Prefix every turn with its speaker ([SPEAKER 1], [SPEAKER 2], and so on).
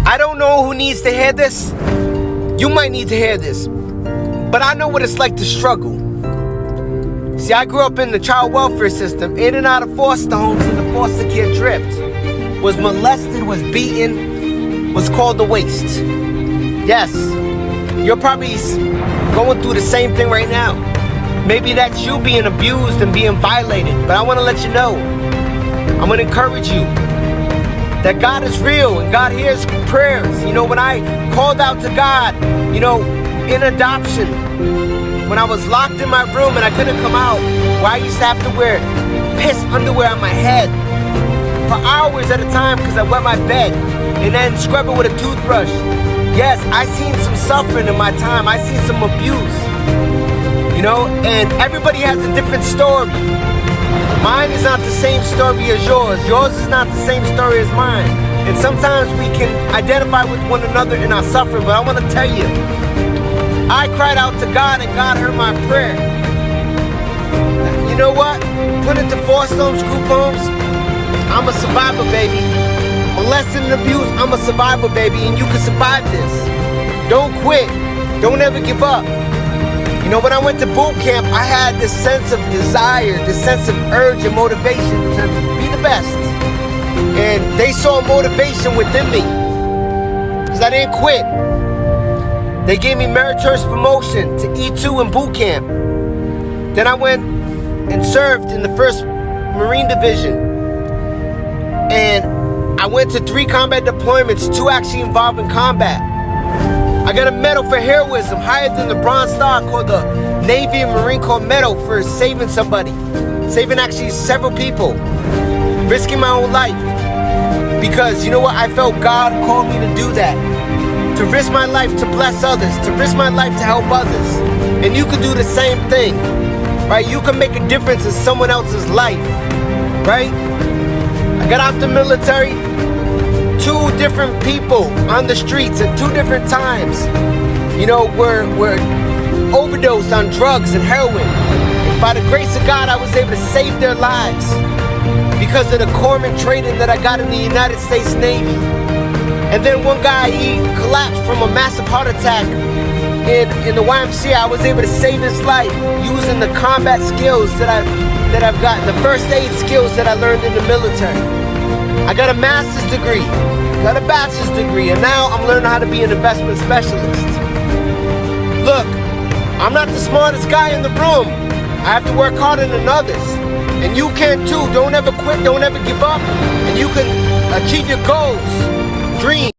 [SPEAKER 1] I don't know who needs to hear this. You might need to hear this. But I know what it's like to struggle. See, I grew up in the child welfare system, in and out of foster homes in the foster care drift. Was molested, was beaten, was called a waste. Yes, you're probably going through the same thing right now. Maybe that's you being abused and being violated. But I want to let you know, I'm going to encourage you that God is real and God hears prayers. You know, when I called out to God, you know, in adoption, when I was locked in my room and I couldn't come out, where I used to have to wear piss underwear on my head for hours at a time because I wet my bed and then scrub it with a toothbrush. Yes, I seen some suffering in my time. I seen some abuse, you know, and everybody has a different story. Mine is not the same story as yours. Yours is not the same story as mine. And sometimes we can identify with one another in our suffering, but I want to tell you, I cried out to God and God heard my prayer. You know what? Put into foster homes, group homes, I'm a survivor, baby. Molested and abused, I'm a survivor, baby, and you can survive this. Don't quit. Don't ever give up. You know, when I went to boot camp, I had this sense of desire, this sense of urge and motivation to be the best. And they saw motivation within me because I didn't quit. They gave me meritorious promotion to E2 in boot camp. Then I went and served in the 1st Marine Division. And I went to 3 combat deployments, 2 actually involving combat. I got a medal for heroism, higher than the Bronze Star, called the Navy and Marine Corps Medal for saving somebody. Saving actually several people. Risking my own life. Because, you know what, I felt God called me to do that. To risk my life to bless others, to risk my life to help others. And you can do the same thing, right? You can make a difference in someone else's life, right? I got out the military, 2 different people on the streets at 2 different times, you know, were overdosed on drugs and heroin. And by the grace of God, I was able to save their lives because of the corpsman training that I got in the United States Navy. And then one guy, he collapsed from a massive heart attack in the YMCA. I was able to save his life using the combat skills that I've gotten, the first aid skills that I learned in the military. I got a master's degree, got a bachelor's degree, and now I'm learning how to be an investment specialist. Look, I'm not the smartest guy in the room. I have to work harder than others. And you can too. Don't ever quit, don't ever give up, and you can achieve your goals. Dream.